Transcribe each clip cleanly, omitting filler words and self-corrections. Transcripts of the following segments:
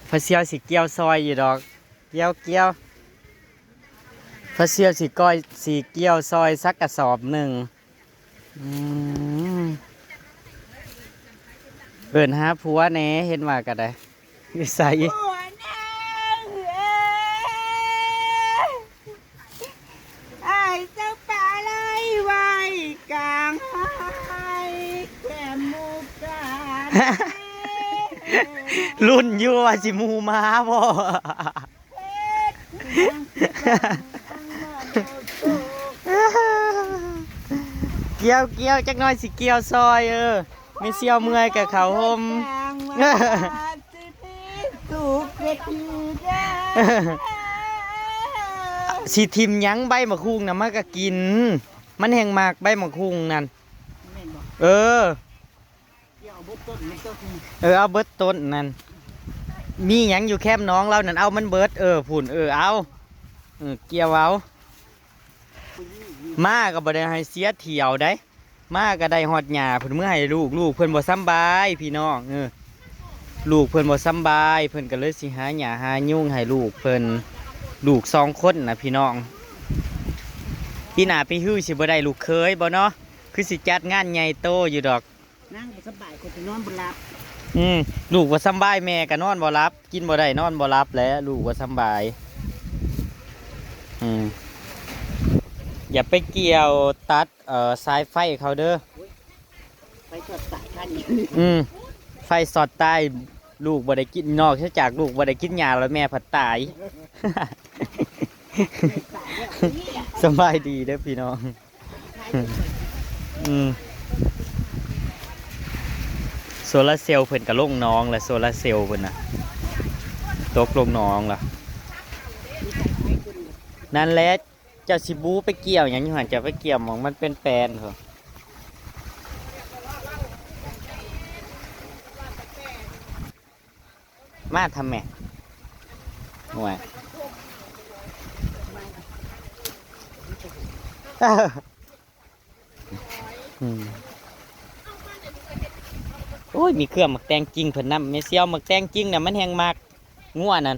พระเสียวสิเกี่ยวซอยอยู่ดอกเกี่ยวพระเสียวสิก้อยสิเกี่ยวซอยสักกระสอบหนึ่งเอิ้นหาผัวแหน่เห็นว่าก็ได้นิสัยไอ้เจ้าป่าไล่ไว้กลางไห้แก้มมุกกา รุ่นอยู่ว่าสิหมูมาบ่ เกี่ยวจักหน่อยสิเกี่ยวซอยไม่เสียวเมื่อยกับเขาห่มสิทิมยั้งใบมะคุงนะมันก็กินมันแห้งมากใบมะคุงนั่นเอาเบิดต้นนั่นมีหยังอยู่แคบน้องเรานั่นเอามันเบิดผุ่นเอาเกี่ยวเอามาก็บ่ได้ให้เสียเที่ยวได้มาก็ได้ฮอดหญ้าเพิ่นเมื่อให้ลูกเพิ่นบ่สำบายพี่น้องลูกเพิ่นบ่สำบายเพิ่นก็เลยสิหาหญ้าหายุงให้ลูกเพิ่นลูก2คนนะพี่น้องพี่หน้าพี่ฮื้อสิบ่ได้ลูกเคยบ่เนาะคือสิจัดงานใหญ่โตอยู่ดอกนั่งบ่สบายคนที่นอนบ่หลับลูกบ่สำบายแม่ก็นอนบ่หลับกินบ่ได้นอนบ่หลับแล้วลูกบ่สำบายอย่าไปเกี่ยวตัดสายไฟเขาเด้อไฟสอดสายพันไฟสอดใต้ลูกบ่ได้กินนอกจากลูกบ่ได้กินยาแล้วแม่ผัดตายสบายดีเด้อพี่น้องโซลาเซลล์เพิ่นกับลงน้องและโซลาเซลล์เพิ่นน่ะตกลงน้องล่ะนั่นแหละเจ้าสิบูไปเกี่ยวอย่างนี้หันจะไปเกี่ยวมองมันเป็นแปลนเหรอมาทำแม่ห่วยโอ้ยมีเครื่องหมักแตงจริงเพิ่นนำไม่เซียวหมักแตงจริงน่ะมันแห้งมากงัวนั่น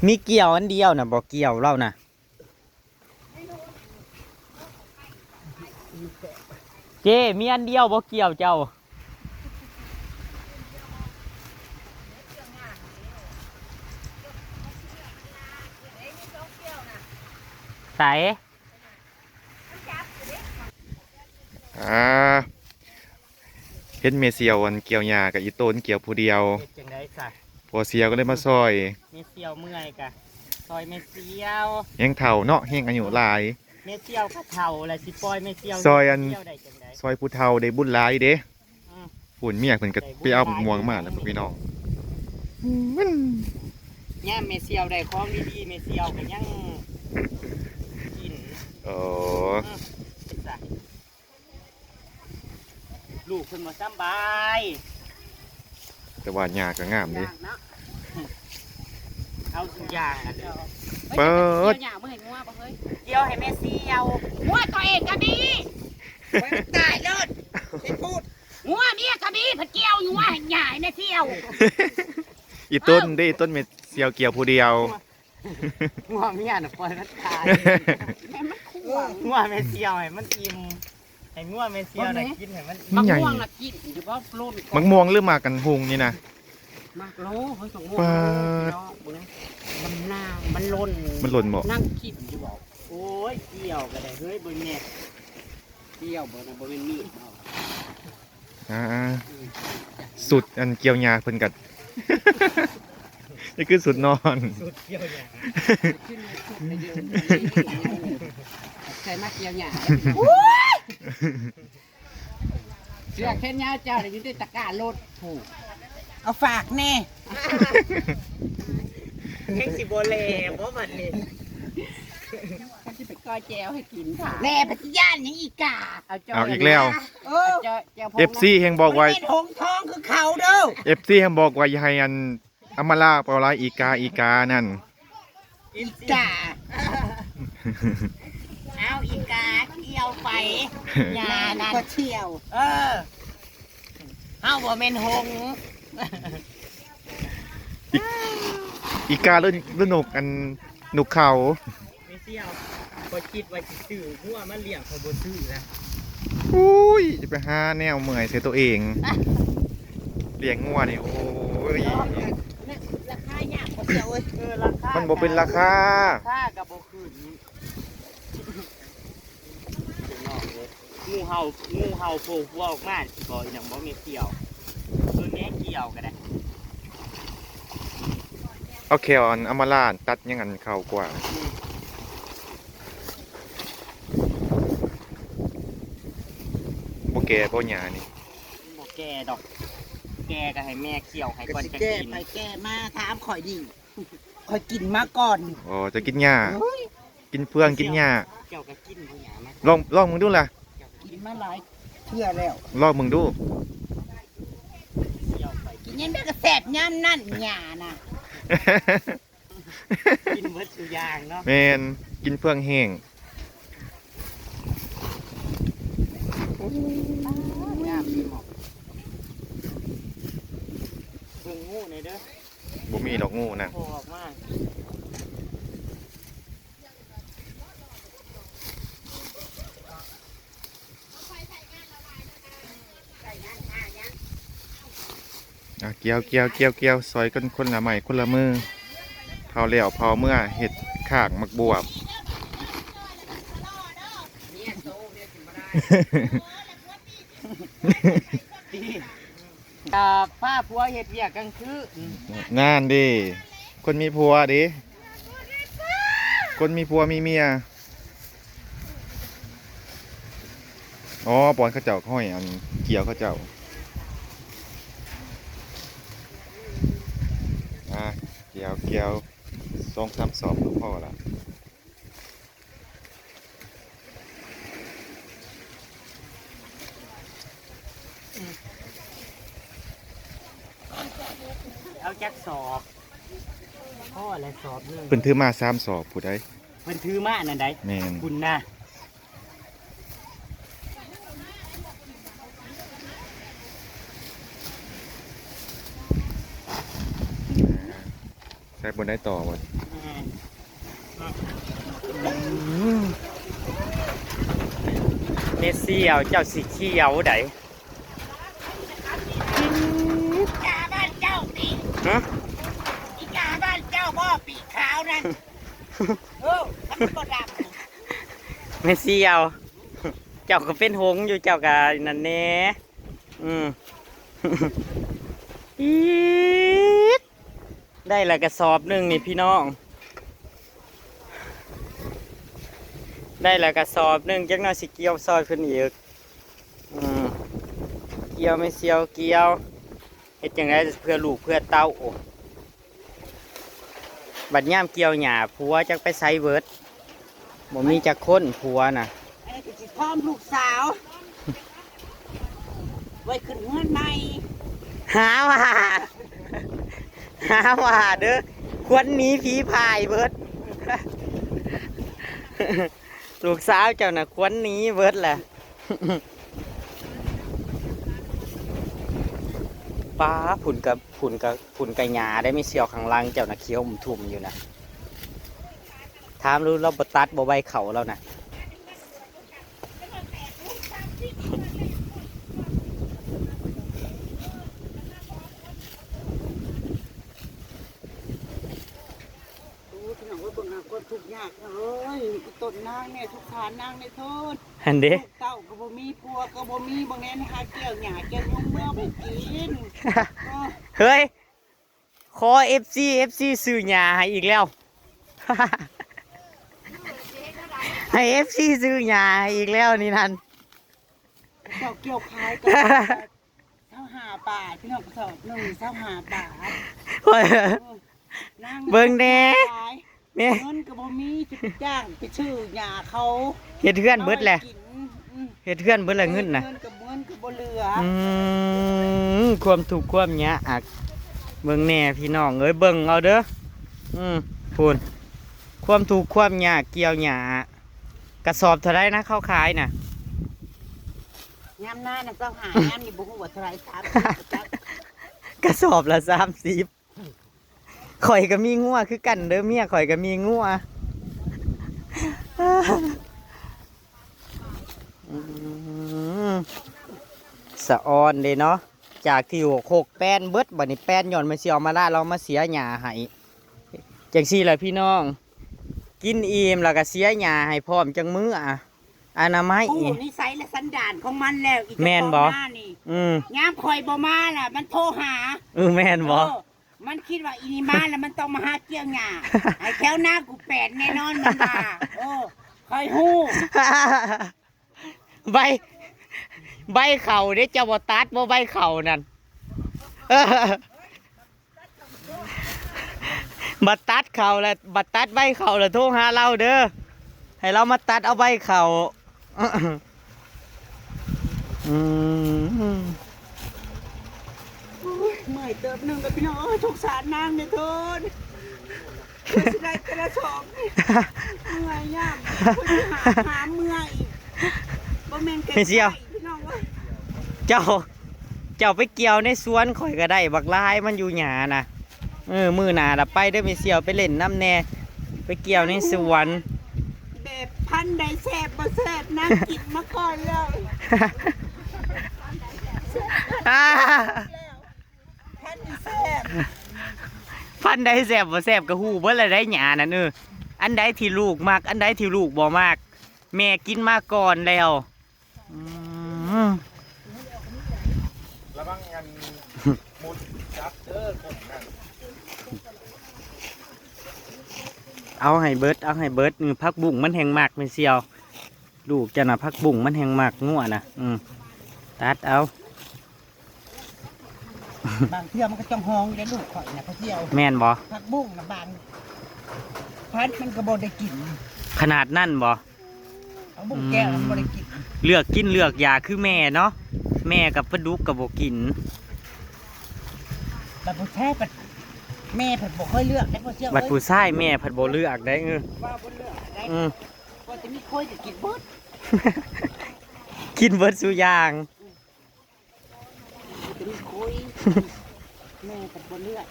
มีเกี่ยวอันเดียวน่ะบอกเกี่ยวเล่าน่ะเจมีอันเดียวบอกเกี่ยวเจ้าใส่เห็นเมเซียวอันเกี่ยวหญ้ากับอีโต้นเกี่ยวผู้เดียวพอเซียวก็เลยมาซอยเมเซียวเมื่อยกะซอยเมเซียวแห้งเฒ่าเนาะแห้งอายุหลายเมเซียวก็เฒ่าและสิปล่อยเมเซียวซอยอันซอยผู้เฒ่าได้บุญหลายเด้ฝุ่นเมียเพิ่นก็ไปเอาม่วงมาแล้วพี่น้องเนี่ยเมเซียวได้ของดีๆเมเซียวก็ยังกินลูกเพิ่นบ่สบายแต่ว่าหญ้าก็งามดิเอาทุกอย่างเปิดหญ้าบ่เห็นงัวบ่เฮ้ยเกี่ยวให้เมเซียวงัวตัวเองก็มีตายเลิศเป็นพูดงัวเมียก็มีเพิ่นเกี่ยวอยู่ว่าหญ้าแม่เสี่ยวอีต้นได้ต้นเมเซียวเกี่ยวผู้เดียวงัวเมียน่ะปล่อยมันตายแม่มันคั่วงัวเมเซียวให้มันอิ่มให้งัวเมเซียวน่ะกินให้มันมะม่วงน่ะกินเฉพาะโลนมะม่วงหรือมากันหุงนี่นะมากโลเฮ้ยสองม่วงมันหน้ามันหล่นบ่นั่งคิดอยู่บ่โอ้ยเกี่ยวก็ได้เฮ้ยเบิ่งแน่เกี่ยวบ่นะบ่เป็นมีดสุดอันเกี่ยวหญ้าเพิ่นกัดนี่คือสุดนอนสุดเกี่ยวหญ้าใส่มาเกี่ยวหญ้าเสือแค่ยาวเจ้าได้อยู่ในตะกร้ารถถูกเอาฝากแน่เฮงสิบ่แลบ่บัดนี้สิไปก้อยแจวให้กินค่ะแน่ปัจจุบันยังอีกาเอาอีกแล้ว FC แห่งบอกไว้เป็นหงทองคือเขาเด้อ FC แห่งบอกไว้ให้อันอำมาลาเปล่าลาอีกานั่นอีกาเอาอีกาเกี่ยว ไปยานะก็เที่ยวเฮาบ่แม่นหง อีกาเล่นนกอันนกเขา ไม่เสี่ยวพอคิดว่าสิซื้อหัวมาเลี้ยงเขาบ่ซื้อนะ อุ้ยจะไปหาแนวเมื่อยเสียตัวเองเลี้ยงงัวนี่โอ้ย ราคายากบ่เที่ยวเอ้ยราคา มันบ่เป็นราคา ราคาก็บ่ขึ้นงูเห่าโผล่หัวออกมาสิบ่อีหยังบ่มีเกี่ยวแม่เกี่ยวก็ได้ เอาแขวอันเอามาลาดตัดอยังงั้นเข้ากว่าบ่แก่บ่หยานี่ บ่แก่ดอกแก่ก็ให้แม่เกี่ยวให้ก่อนจะ แก้ กิน ไปแก้มาถามข่อยดิข่อยกินมาก่อน อ๋อจะกินหญ้ากินเฟืองกินหญ้า เกี่ยวกับกินบ่หยาไหม ลองมึงดูล่ะ กินมาหลายเทื่อแล้ว ลองมึงดู เกี่ยวไป กินยังได้ก็แสบย่ำนั่นหญ้าน่ะ กินเบิดทุกอย่างเนาะ แมนกินเฟืองแห้ง ย่ามพี่หมอกเบิ่งงูหน่อยเด้อ บ่มีดอกงูนะ โผล่ออกมา เกี่ยวซอยกันคนละไม้คนละมือเผาแล้วเผาเมื่อเห็ดข้างมักบวบ ผ้าผัวเฮ็ดเวียกกลางคืน งานดิคนมีผัวดิคนมีผัวมีเมียอ๋อปอนเขาเจ้าห้อยอันเกี่ยวเขาเจ้าเกี่ยว2-3 สอบลูกพ่อละ เอาจักสอบพ่ออะไรสอบนึง เพิ่นถือมา3 สอบผู้ใด เพิ่นถือมาอันนั้นใด แม่น คุณนะ ใส่บนได้ต่อบ่ เมสซี่เอาเจ้าสีเขียวได กาบ้านเจ้าปี ฮะ อีกาบ้านเจ้าบ่ปีกขาวนั่นมันบ่ดำ เมสซี่เอาเจ้าก็เป็นหงส์อยู่เจ้าก็นั่นแน่อีดได้ละกระสอบหนึ่งนี่พี่น้อง ได้ละกระสอบหนึ่งจักหน่อยสิเกี่ยวซอยเพิ่นอีกเกี่ยวไม่เสียวเกี่ยวเฮ็ดจังไดเพื่อลูกเพื่อเต้าบัดย่ามเกี่ยวหญ้าผัวจักไปไสเบิดบ่มีจักคนผัวน่ะ ไอ้คือสิพร้อมลูกสาว ไว้ขึ้นเงินใหม่ หาว่าเด้อควรหนีผีพายเบิด ลูกสาวเจ้าน่ะควรหนีเบิดแหละ ป้าผุ่นกับหญ้าได้ไม่เสียวข้างล่างเจ้าน่ะเคี้ยวทุ่มอยู่นะถามรู้เราบ่ตัดบ่ใบเขาแล้วนะ พี่น้องว่าเบิ่งหาคนทุกข์ยากเอ้ยต้นนางเนี่ยทุกฐานนางในโทษ อันเด้ ลูกเต้าก็บ่มีผัวก็บ่มีบางแน่นหาเกี่ยวหญ้าเกี่ยวยุ่งเมื่อไปกิน เฮ้ย ขอ FC ซื้อหญ้าให้อีกแล้ว ให้ FC ซื้อหญ้าให้อีกแล้วนี่นั่น เจ้าเกี่ยวขายก็25 บาทพี่น้องสอบ1 25 บาท เบิ่งแน่เนี่ย เงินก็บ่มีจุดจ้างไปชื่อหญ้าเขา เฮ็ดเทือนเบิดแหละ กิน เฮ็ดเทือนเบิดละเงินน่ะ เงินก็บ่เหลือ ความถูกข์ความยากเบิ่งแน่พี่น้องเอ้ยเบิ่งเอาเด้อพูนความถูกข์ความยากเกี่ยวหญ้า กระสอบเท่าไรนะเข้าขายน่ะ ยามหน้าน่ะต้องหา ยามนี่บ่ฮู้ว่าเท่าไหร่จัก กระสอบละ30ข่อยก็มีงัวคือกันเด้อเมียข่อยก็มีงัวสะออนเลยเนาะจากที่หกแป้นเบิดบัดนี้แป้นหย่อนมาเสียวมาละเรามาเสียหญ้าให้จังซี่แหละพี่น้อง กินอิ่มแล้วก็เสียหญ้าให้พร้อมจังมื้ออนามัย ผู้นิสัยและสันดานของมันแล้วอีก แม่นบ่ หน้านี่ ย ามข่อยบ่มาล่ะมันโทรหา แม่นบ่ มันคิดว่าอีนี่มาแล้วมันต้องมาหาเกี่ยวหญ้าไอ้แถวหน้ากูแปดแน่นอนมันว่าคอยฮู้ ใบเข่าเด้เจ้าบ่ตัดบ่ใบเข่านั่นบัดตัดเข่าแล้วบัดตัดใบเข่าแล้วโทรหาเราเด้อให้เรามาตัดเอาใบเข่าเมื่อยเติบหนึงกับพี่น้องสงสารนางเนี่ยโทนสิได้แต่ละสองเมื่อยย่ามหาเมื่อยอีกบ่แม่นแก่พี่น้องเอ้ย เจ้าไปเกี่ยวในสวนข่อยก็ได้บักลายมันอยู่หยานะมือหนาละไปได้อไปเสี่ยวไปเล่นน้ำแน่ไปเกี่ยวในสวน แบบพันใดแซ่บบ่แซ่บนั่งกินมาก่อนแล้วพันใดแซ่บ พันใดแสบบ่แสบก็ฮู้เบิ่ละได้หยานั่นอันใดที่ลูกมักอันใดที่ลูกบ่มักแม่กินมาก่อนแล้วระวังงานมุดจับเด้อคนนั่น เอาให้เบิดพักบุ้งมันแห้งมากไม่เสียวลูกจะน่ะพักบุ้งมันแห้งมากงัวน่ะตัดเอา บางเที่ยวมันก็ต้องห้องได้ลูกข่อยนะพะเที่ยว แม่นบ่ ผักบุ้งนะบางพันมันก็บ่ได้กิน ขนาดนั่นบ่ เอาบุ้งแก้วมันบ่ได้กิน เลือกกินเลือกยาคือแม่เนาะแม่กับปลาดุกกับบ่กิน บัดผู้ชายบัดแม่เพิ่นบ่ค่อยเลือกได้พะเที่ยว บัดผู้ชายแม่ผัดบ่เลือกได้ว่าบ่เลือกได้ก็จะมีค่อยจะกินเบิด กินเบิดสุอย่าง จะมีค่อยแม่เพิ่นบ่เลือก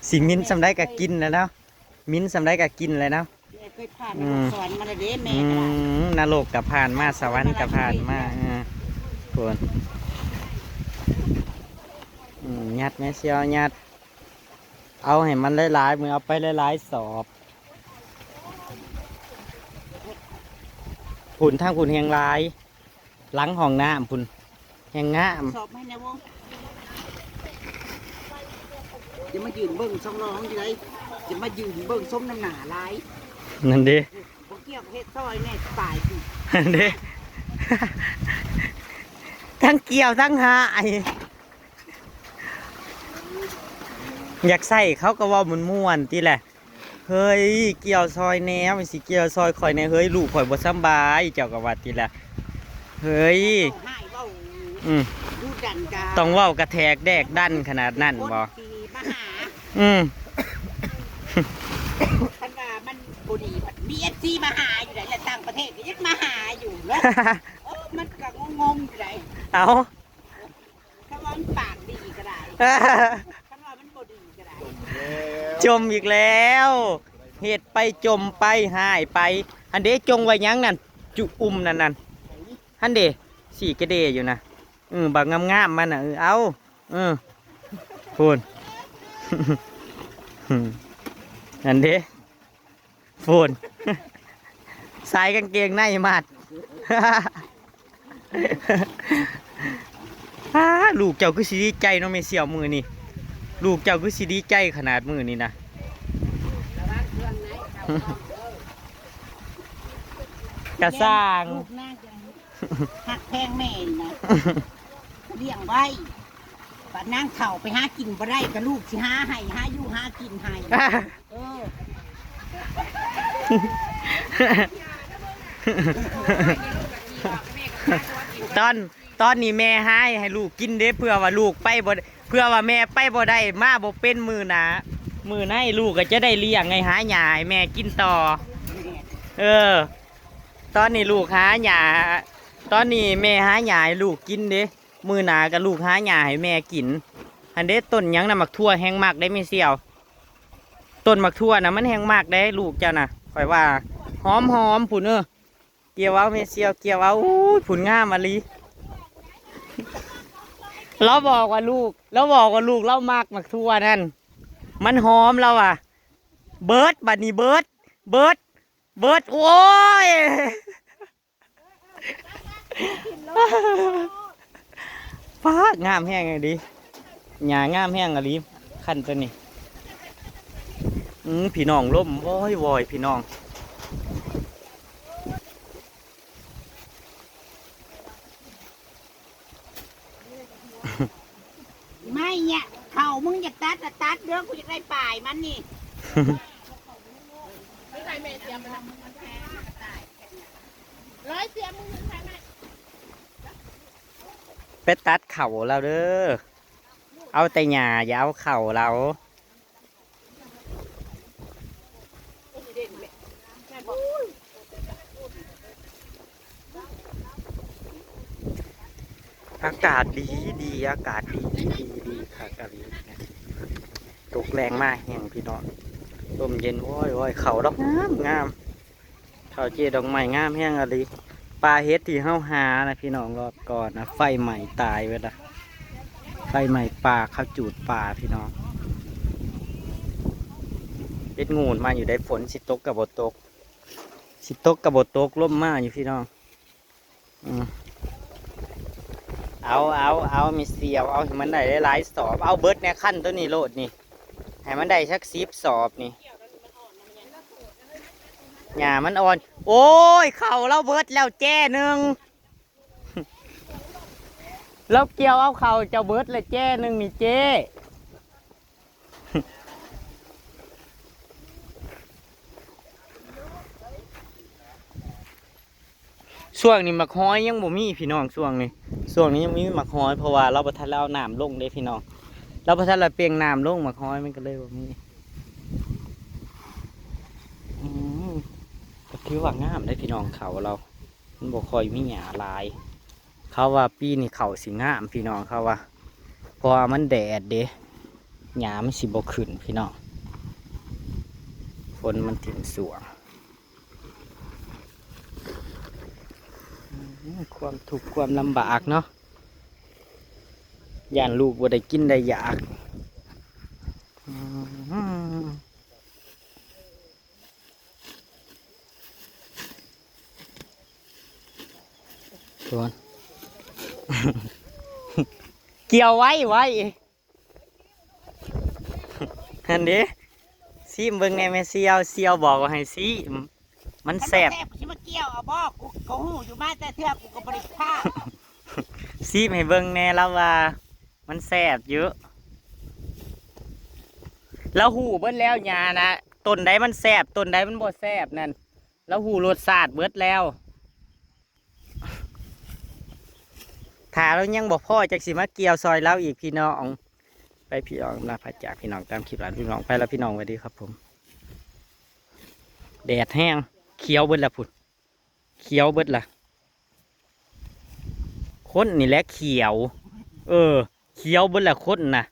สิมิ้นสำได้ก็กินแล้วเนาะมิ้นสำได้ก็กินเลยเนาะ แม่เคยผ่านสอนมาแล้วเด้แม่ก็ได้ นรกกับผ่านมาสวรรค์กับผ่านมาคนยัดแม่เชียวยัดเอาให้มันหลายๆมือเอาไปหลายๆสอบผุนทางผุนแหงลายหลังห้องน้ำผุนแหงงาม สอบให้แน่วงจะมายืนเบิ่งช่องน้องอยู่ไดจะมายืนเบิ่งส้มน้ำหนาหลาย นั่นดิ บ่เกี่ยวกับเฮ็ดซอยแน่ตายสิ นั่นดิทั้งเกี่ยวทั้งหาไออยากใส่เขาก็ว่ามันม่วนที่แหละเฮ้ยเกี่ยวซอยแนวมันสิเกี่ยวซอยข่อยแนวเฮ้ยลูกข่อยบ่สำบายเจ้าก็ว่าที่แหละเฮ้ย ให้เว้า ดูดันกา ต้องเว้ากระแทกแดกดันขนาดนั้นบ่ คนที่มาหา ท่านว่ามันบ่ดีบัดมี FC มาหาอยู่ไหนและต่างประเทศก็ยังมาหาอยู่เนาะมันก็งงๆอยู่ไหน เอา ถ้าว่ามันปากดีก็ได้ถ้าว่ามันบ่ดีก็ได้ จมอีกแล้วเห็ดไปจมไปหายไปอันเดจงไว้ยังนั่นจุนั่นอันเดสีกระเดอยู่นะบางงามๆมันเอาพูน อันเดพูน ใส่กางเกงในมัด ลูกเจ้าคือสิดีใจเนาะแม่เสี่ยวมือนี่ลูกเจ้าคือสิดีใจขนาดมือนี่นะ กระสร้าง ลูกน่าจะหักแพงแม่นี่นะเลี้ยงไว้บัดนางเข่าไปหากินบ่ได้ก็ลูกสิหาให้หาอยู่หากินให้ตอนนี้แม่ให้ลูกกินเด้เพื่อว่าลูกไปบ่เพื่อว่าแม่ไปบ่ได้มาบ่เป็นมือหนามือให้ลูกก็จะได้เลี้ยงไงหาหยาให้แม่กินต่อ ตอนนี้ลูกหาหญ้าตอนนี้แม่หาหญ้าให้ลูกกินเด้มื้อหน้าก็ลูกหาหญ้าให้แม่กินอันเด้ต้นหยังน่ะมักทั่วแห้งมากได้ไม่เสี่ยวต้นมักทั่วน่ะมันแห้งมากได้ลูกเจ้าน่ะข่อยว่าหอมผุนเกี่ยวเอาแม่เสี่ยวเกี่ยวเอาอู้ยผุนงามมะลิเราบอกว่าลูกเรามากมักทั่วนั่นมันหอมแล้วอ่ะเบิร์ดบัดนี้เบิร์ดโอ้ยฟ้างามแห้งไงดิหญ้างามแห้งอะลิขั้นตัวนี้พี่น้องล่มวอยพี่น้องไม่เนี่ยเข่ามึงอยากตัดอะตัดเด้อกูอยากได้ป่ายมันนี่ ร้อยเสียมึงใช่ไหม ไปตัดเข่าเราเด้อเอาแต่หญ้าอย่าเอาเข่าเราอากาศดีอากาศดีค่ะอากาศดีตกแรงมากแห่งพี่น้องลมเย็นโอ้ยเข่าดอกงามเข่าเจดอกไม้งามแห้งอะไรปลาเฮ็ดที่เฮาหานะพี่น้องรอบก่อนนะไฟใหม่ตายไปละไฟใหม่ป่าเขาจูดป่าพี่น้องเฮ็ดงูมาอยู่ได้ฝนสิตกกับบตกล่มมาอยู่พี่น้องเอามีเสียวเอาให้มันได้หลายสอบเอาเบิร์ดเนี่ยขั้นตัวนี้โลดนี่ให้มันได้สัก10 สอบนี่หญ้ามันอ่อนโอ้ยเข่าเราเบิร์ดแล้วแจ้หนึ่งเราเกี่ยวเอาเข่าเจ้าเบิร์ดเลยแจ้หนึ่งนี่เจ้ช่วงนี้มักฮ้อยยังบ่มีพี่น้องช่วงนี้ยังมีมักฮ้อยเพราะว่าเราประทันเราน้ำลงได้พี่น้องเราประทันเราเปลียงน้ำลงมักฮ้อยมันก็เลยบ่มีก็ถือว่างามได้พี่น้องเขาเรามันบ่ค่อยมีหญ้าลายเขาว่าปีนี้เขาสิงามพี่น้องเขาว่าเพราะว่ามันแดดเด้หญ้ามันสิบ่ขึ้นพี่น้องฝนมันถิ่มสวงความทุกข์ความลำบากเนาะย่านลูกบ่ได้กินได้อยากส่วน เกี่ยวไว้อันนี้ซีมเบิ่งในแม่เซียวบอกว่าให้ซีมมันแสบ กูสิมาเกี่ยวเอาบอกกูก็หูอยู่มาแต่เทือกกูก็บริฆ่า ซีมให้เบิ่งแน่แล้วว่ามันแสบเยอะแล้วหูเบิดแล้วยานะต้นใดมันแสบต้นใดมันบ่แสบนั่นแล้วหูรสชาติเบิดแล้วถ้าเรายังบอกพ่อจากสิมาเกี่ยวซอยแล้วอีกพี่น้องไปพี่น้องลาพระจากพี่น้องตามคลิปหลานพี่น้องไปแล้วพี่น้องสวัสดีครับผมแดดแห้งเขียวเบิดละพุ่นเขียวเบิดละคนนี่แหละเขียวเขียวเบิดละคนนะ